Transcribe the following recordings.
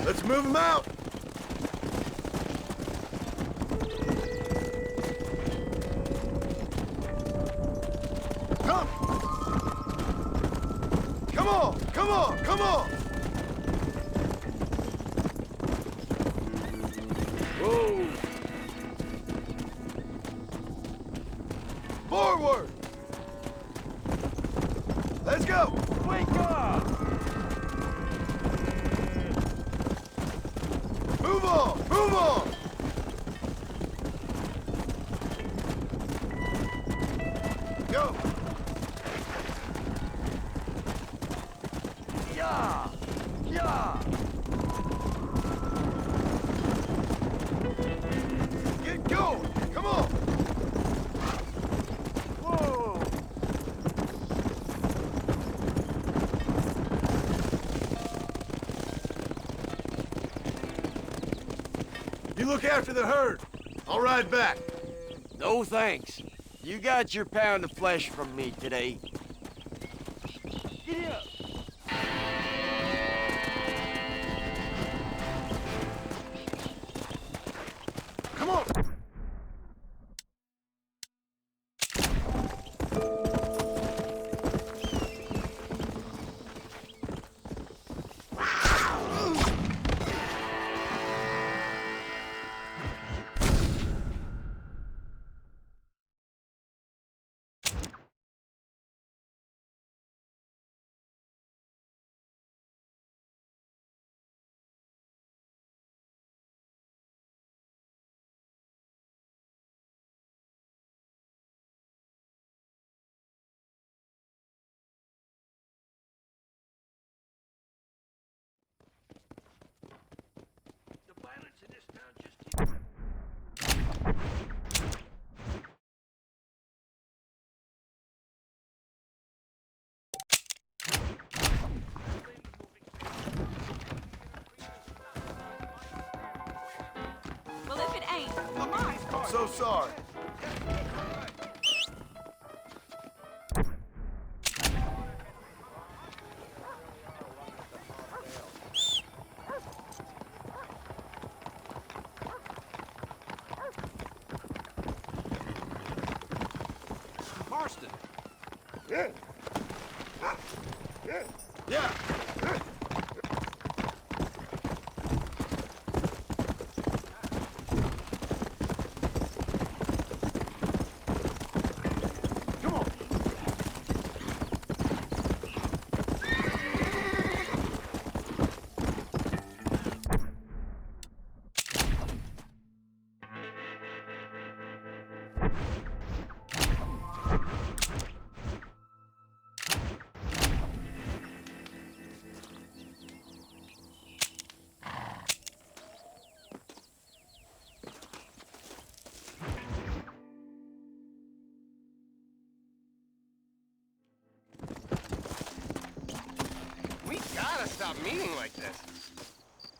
Let's move them out! Come! Come on! Come on! Come on! Whoa! Forward! Let's go! Wake up! Move on! Move on! Go! Yeah! Yeah! Get going! Come on! Whoa! You look after the herd. I'll ride back. No thanks. You got your pound of flesh from me today. Giddy up! Come on! The violence in this town just keeps... Well, if it ain't, Lamar. I'm so sorry. Marston! Yeah. Come on. We gotta stop meeting like this.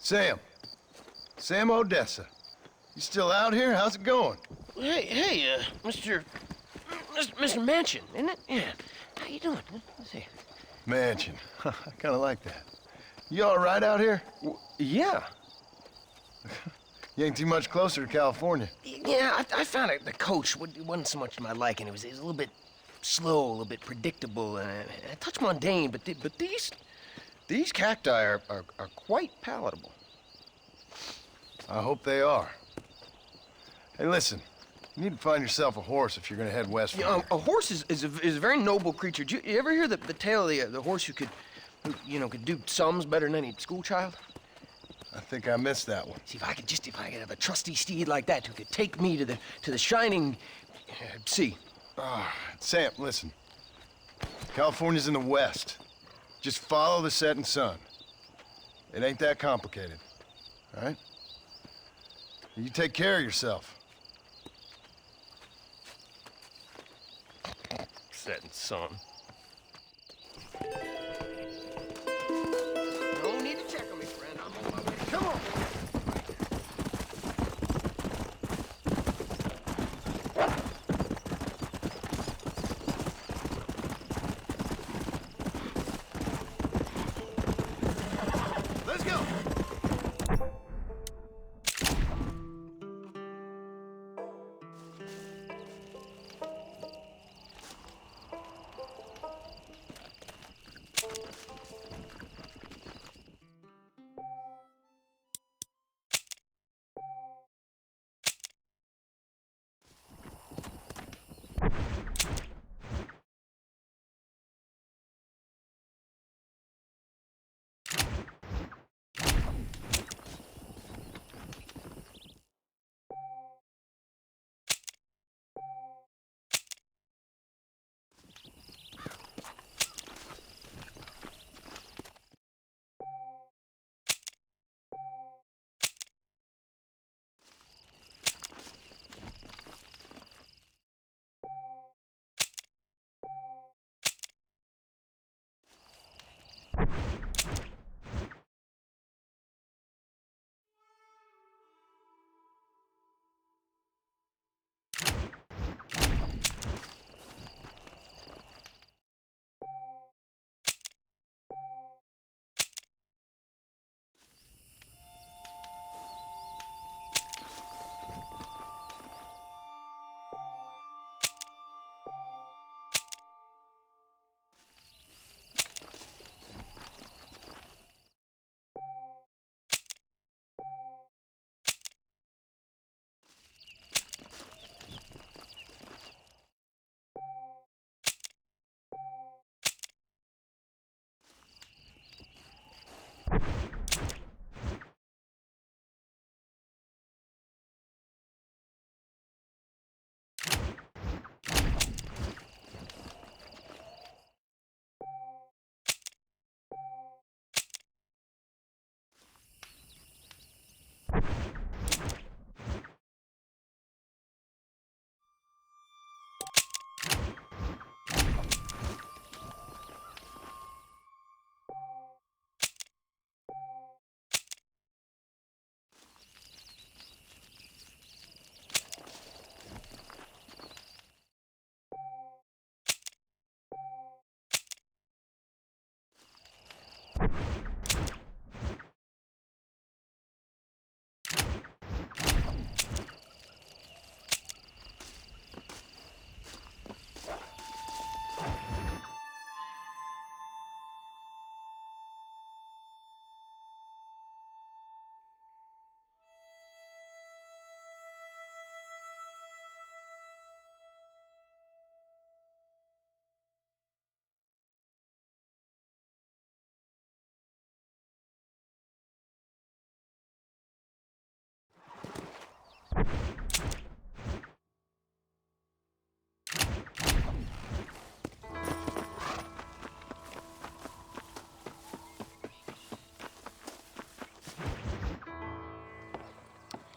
Sam Odessa. You still out here? How's it going? Hey, Mr. Mansion, isn't it? Yeah. How you doing? Let's see. Mansion. I kind of like that. You all right out here? Yeah. You ain't too much closer to California. Yeah, I found it. The coach wasn't so much to my liking. It was a little bit slow, a little bit predictable, and a touch mundane. But these cacti are quite palatable. I hope they are. Hey, listen. You need to find yourself a horse if you're gonna head west from here. A horse is a very noble creature. Did you ever hear the tale of the horse who could do sums better than any schoolchild? I think I missed that one. See, if I could have a trusty steed like that who could take me to the shining sea. Sam, listen. California's in the west. Just follow the setting sun. It ain't that complicated. All right? You take care of yourself. Setting sun. No need to check on me, friend. I'm on my way. Come on! Let's go!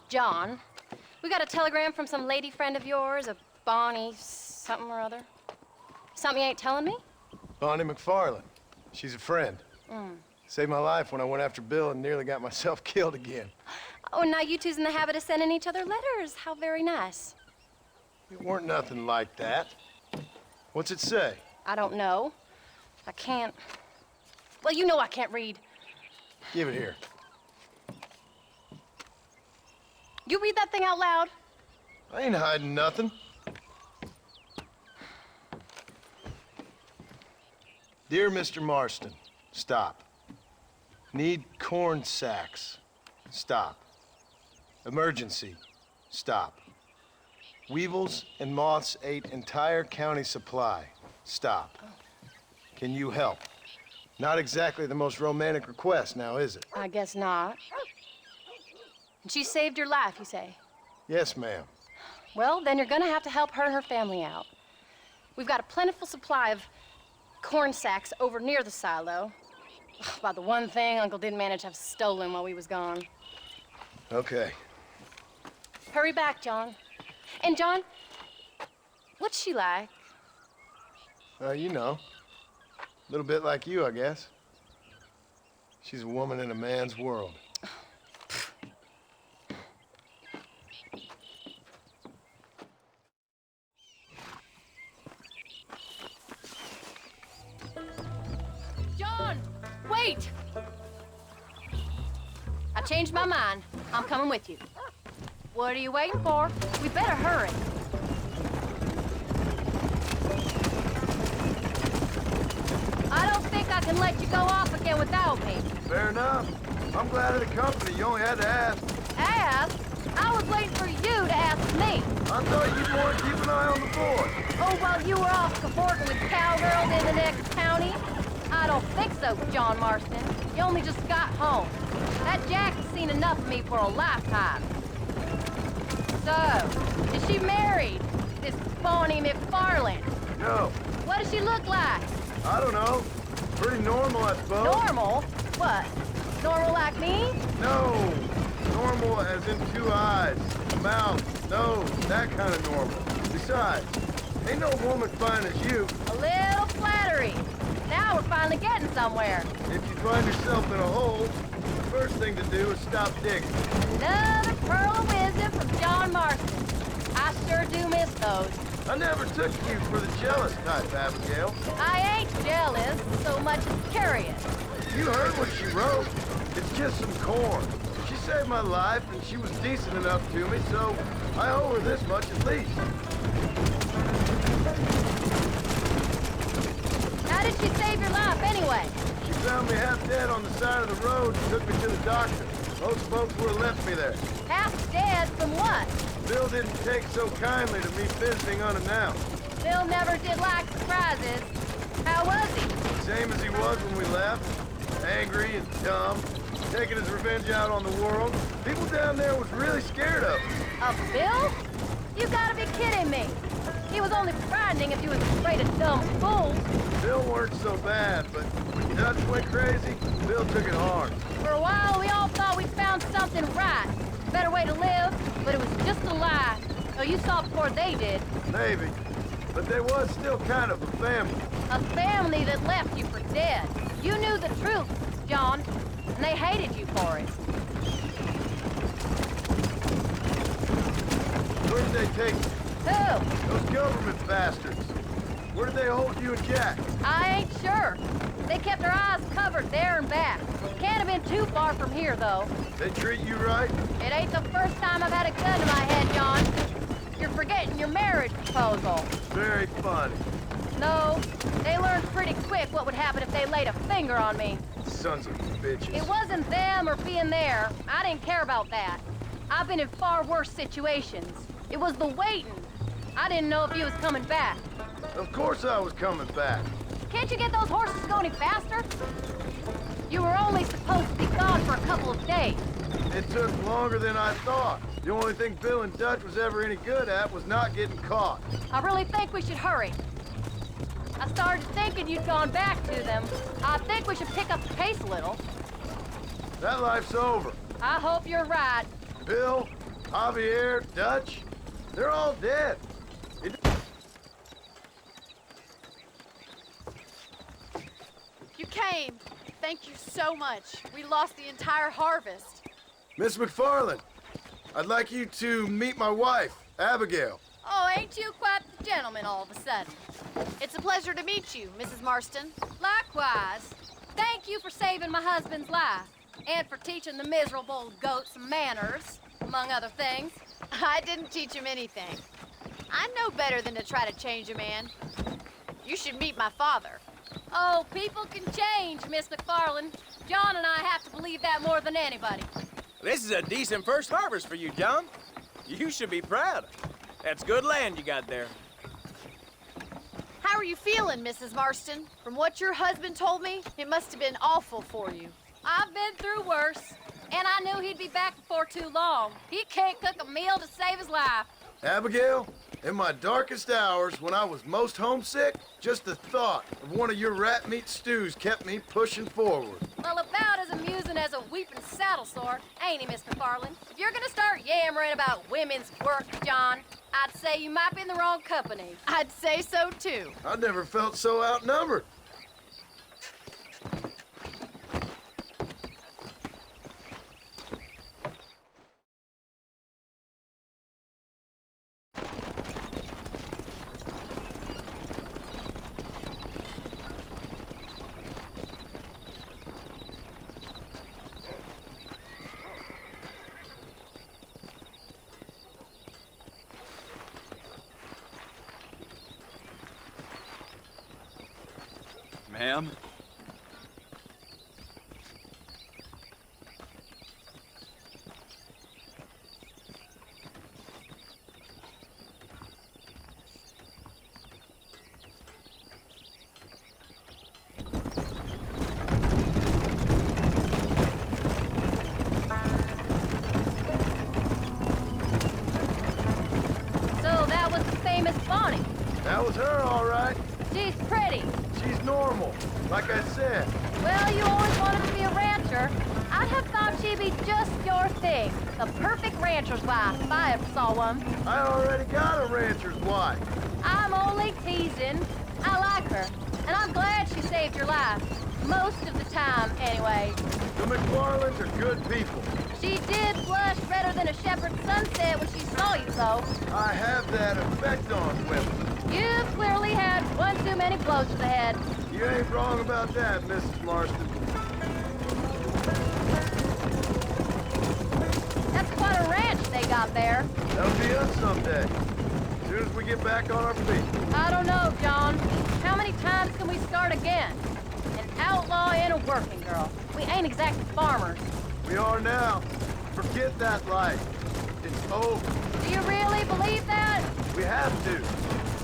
John, we got a telegram from some lady friend of yours, a Bonnie something or other. Something you ain't telling me? Bonnie McFarland. She's a friend. Mm. Saved my life when I went after Bill and nearly got myself killed again. Oh, now you two's in the habit of sending each other letters. How very nice. It weren't nothing like that. What's it say? I don't know. I can't... Well, you know I can't read. Give it here. You read that thing out loud? I ain't hiding nothing. Dear Mr. Marston, stop. Need corn sacks. Stop. Emergency. Stop. Weevils and moths ate entire county supply. Stop. Can you help? Not exactly the most romantic request, now is it? I guess not. And she saved your life, you say? Yes, ma'am. Well, then you're gonna have to help her and her family out. We've got a plentiful supply of corn sacks over near the silo. About the one thing Uncle didn't manage to have stolen while we was gone. Okay. Hurry back, John. And John, what's she like? You know. A little bit like you, I guess. She's a woman in a man's world. John, wait! I changed my mind. I'm coming with you. What are you waiting for? We better hurry. I don't think I can let you go off again without me. Fair enough. I'm glad of the company. You only had to ask. Ask? I was waiting for you to ask me. I thought you'd want to keep an eye on the boy. Oh, while you were off cavorting with cowgirls in the next county? I don't think so, John Marston. You only just got home. That Jack has seen enough of me for a lifetime. So, is she married? This Bonnie McFarland? No, What does she look like? I don't know. Pretty normal, I suppose. Normal? What? Normal like me? No. Normal as in 2 eyes, mouth, nose, that kind of normal. Besides, ain't no woman fine as you. A little flattery. Now we're finally getting somewhere. If you find yourself in a hole, the first thing to do is stop digging. Another pearl of wisdom from John Marston. I sure do miss those. I never took you for the jealous type, Abigail. I ain't jealous so much as curious. You heard what she wrote. It's just some corn. She saved my life, and she was decent enough to me, so I owe her this much at least. How did she save your life anyway? She found me half dead on the side of the road and took me to the doctor. Most folks would have left me there. Half dead from what? Bill didn't take so kindly to me visiting unannounced. Bill never did like surprises. How was he? Same as he was when we left. Angry and dumb. Taking his revenge out on the world. People down there was really scared of him. Of Bill? You gotta be kidding me. He was only frightening if you was afraid of dumb fools. Bill weren't so bad, but when Dutch went crazy, Bill took it hard. For a while, we all thought we'd found something right. Better way to live, but it was just a lie. So you saw before they did. Maybe. But they was still kind of a family. A family that left you for dead. You knew the truth, John, and they hated you for it. Where did they take you? Who? Those government bastards. Where did they hold you and Jack? I ain't sure. They kept their eyes covered there and back. Can't have been too far from here, though. They treat you right? It ain't the first time I've had a gun to my head, John. You're forgetting your marriage proposal. Very funny. No, they learned pretty quick what would happen if they laid a finger on me. Sons of bitches. It wasn't them or being there. I didn't care about that. I've been in far worse situations. It was the waiting. I didn't know if you was coming back. Of course I was coming back. Can't you get those horses going any faster? You were only supposed to be gone for a couple of days. It took longer than I thought. The only thing Bill and Dutch was ever any good at was not getting caught. I really think we should hurry. I started thinking you'd gone back to them. I think we should pick up the pace a little. That life's over. I hope you're right. Bill, Javier, Dutch, they're all dead. You came. Thank you so much. We lost the entire harvest. Miss McFarland, I'd like you to meet my wife, Abigail. Oh, ain't you quite the gentleman all of a sudden? It's a pleasure to meet you, Mrs. Marston. Likewise. Thank you for saving my husband's life. And for teaching the miserable goat some manners, among other things. I didn't teach him anything. I know better than to try to change a man. You should meet my father. Oh, people can change, Miss McFarland. John and I have to believe that more than anybody. This is a decent first harvest for you, John. You should be proud. That's good land you got there. How are you feeling, Mrs. Marston? From what your husband told me, it must have been awful for you. I've been through worse, and I knew he'd be back before too long. He can't cook a meal to save his life. Abigail, in my darkest hours, when I was most homesick, just the thought of one of your rat meat stews kept me pushing forward. Well, about as amusing as a weeping saddle sore, ain't he, Miss McFarland? If you're gonna start yammering about women's work, John, I'd say you might be in the wrong company. I'd say so, too. I never felt so outnumbered. Ma'am? So that was the famous Bonnie. That was her, all right. She's pretty. She's normal, like I said. Well, you always wanted to be a rancher. I'd have thought she'd be just your thing. The perfect rancher's wife, if I ever saw one. I already got a rancher's wife. I'm only teasing. I like her, and I'm glad she saved your life. Most of the time, anyway. The McFarlands are good people. She did blush redder than a shepherd's sunset when she saw you, though. I have that effect on women. You've clearly had one too many blows to the head. You ain't wrong about that, Mrs. Marston. That's quite a ranch they got there. That'll be us someday. As soon as we get back on our feet. I don't know, John. How many times can we start again? An outlaw and a working girl. We ain't exactly farmers. We are now. Forget that life. It's over. Do you really believe that? We have to.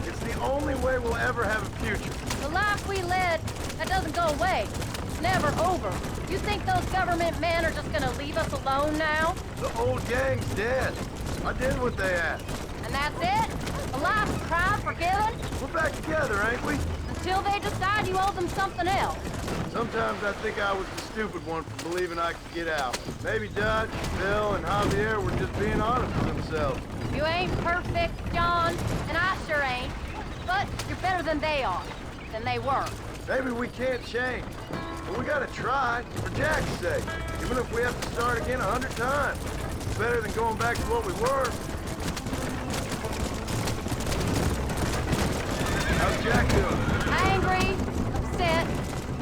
It's the only way we'll ever have a future. The life we led, that doesn't go away. It's never over. You think those government men are just gonna leave us alone now? The old gang's dead. I did what they asked. And that's it? A life of crime forgiven? We're back together, ain't we? Until they decide you owe them something else. Sometimes I think I was the stupid one for believing I could get out. Maybe Dutch, Bill, and Javier were just being honest with themselves. You ain't perfect, John, and I sure ain't. But you're better than they are, than they were. Maybe we can't change, but we gotta try, for Jack's sake. Even if we have to start again 100 times. It's better than going back to what we were. How's Jack doing? Angry, upset.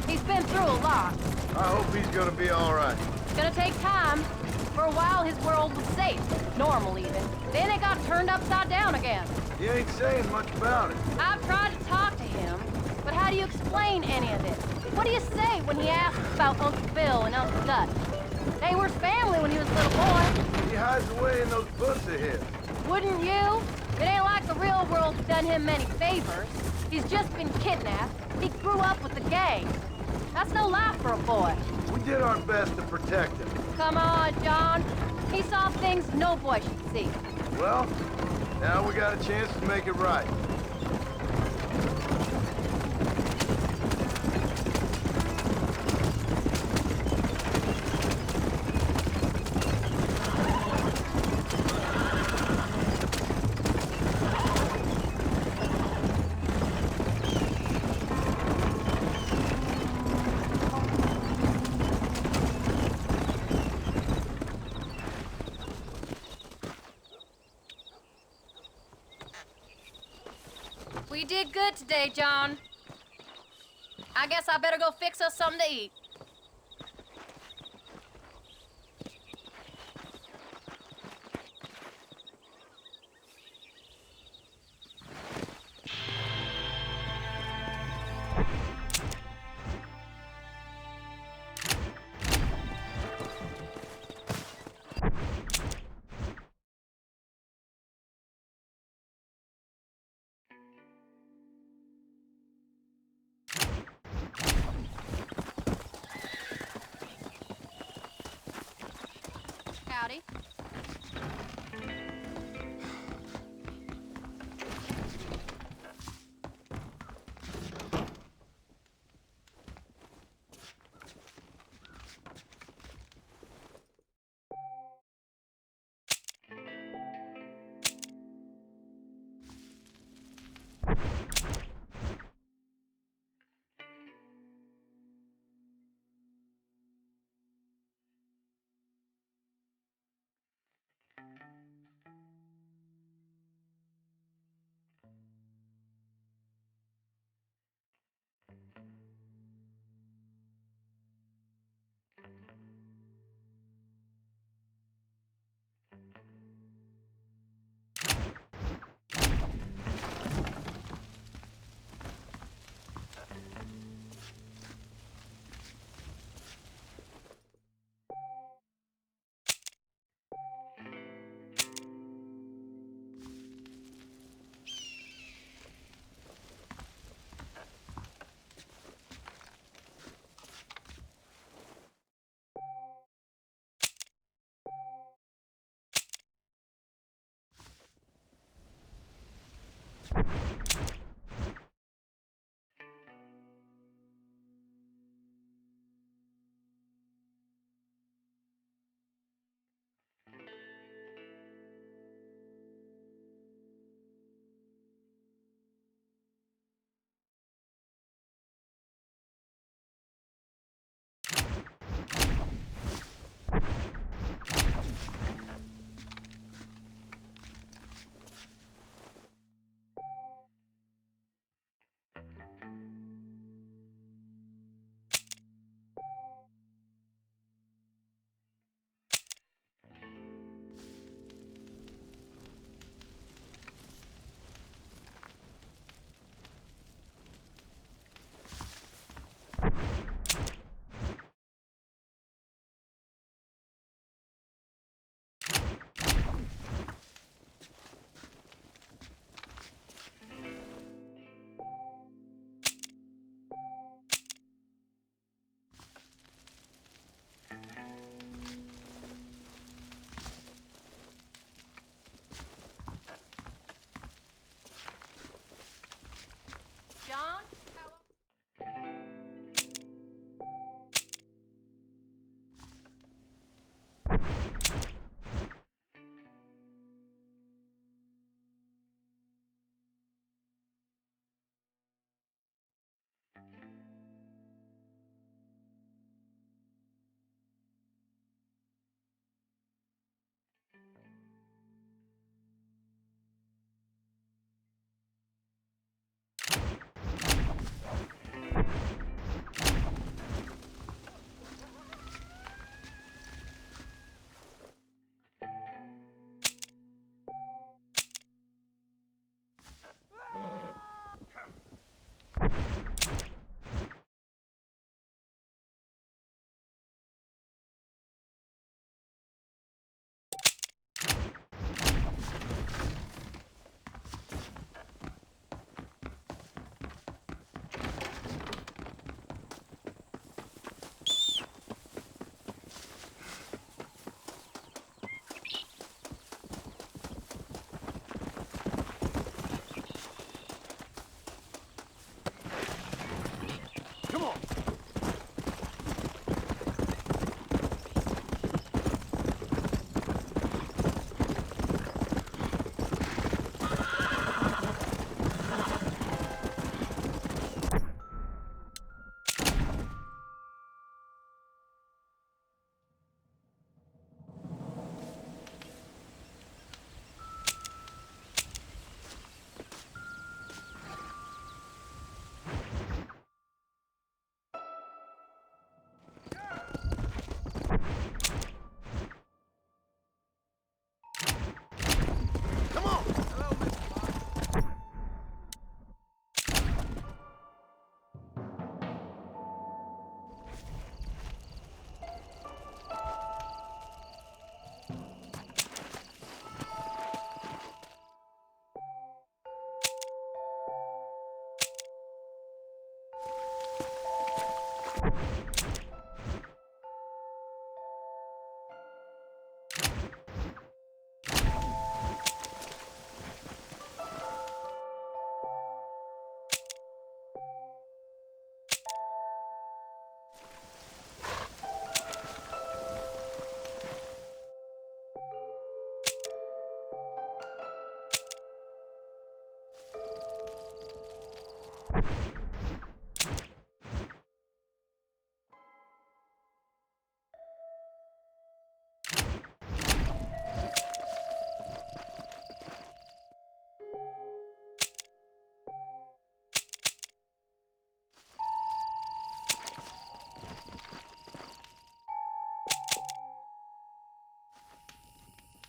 He's been through a lot. I hope he's gonna be all right. It's gonna take time. For a while, his world was safe, normal even. Then it got turned upside down again. He ain't saying much about it. I've tried to talk to him, but how do you explain any of it? What do you say when he asks about Uncle Bill and Uncle Dutch? They were family when he was a little boy. He hides away in those books of his. Wouldn't you? It ain't like the real world's done him many favors. He's just been kidnapped. He grew up with the gang. That's no life for a boy. We did our best to protect him. Come on, John. We saw things no boy should see. Well, now we got a chance to make it right. We did good today, John. I guess I better go fix us something to eat. Howdy.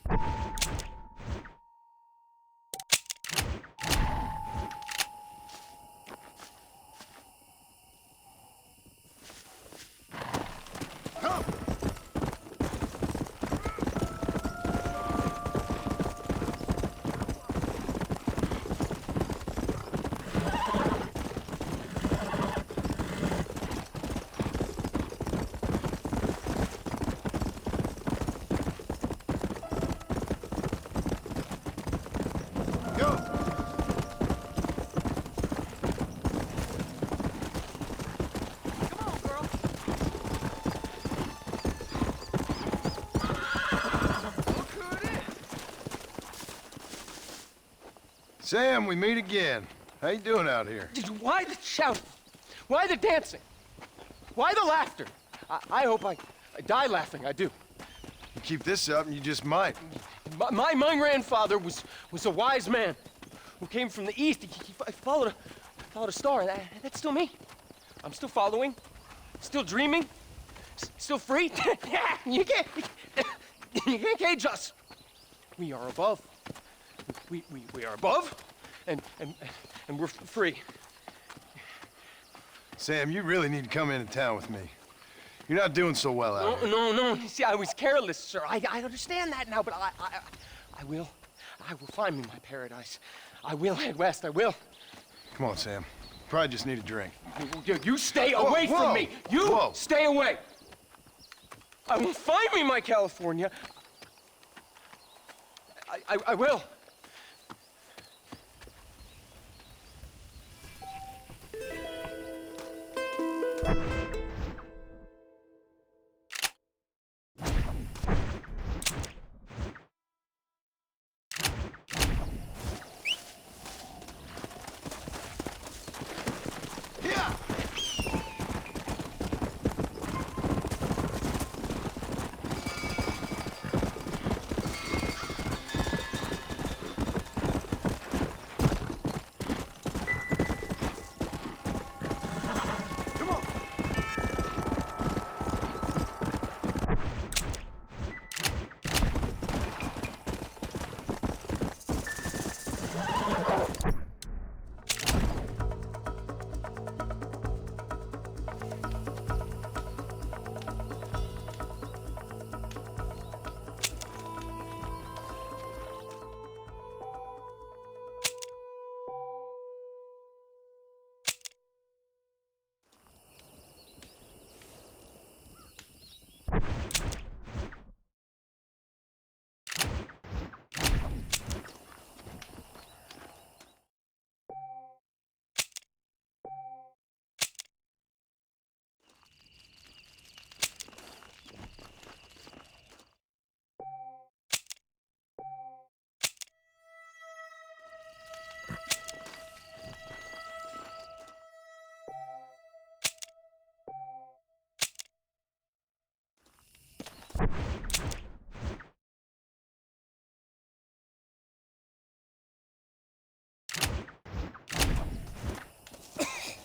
Go! Come on, girl. Look who it is. Sam, we meet again. How you doing out here? Why the shouting? Why the dancing? Why the laughter? I hope I die laughing, I do. You keep this up and you just might. My grandfather was a wise man who came from the east. He followed a star, and that's still me. I'm still following, still dreaming, still free. you can't cage us. We are above. We are above, and we're free. Sam, you really need to come into town with me. You're not doing so well out here. No. You see, I was careless, sir. I understand that now, but I will find me my paradise. I will head west. I will. Come on, Sam. Probably just need a drink. You stay away from me. You stay away. I will find me my California. I will.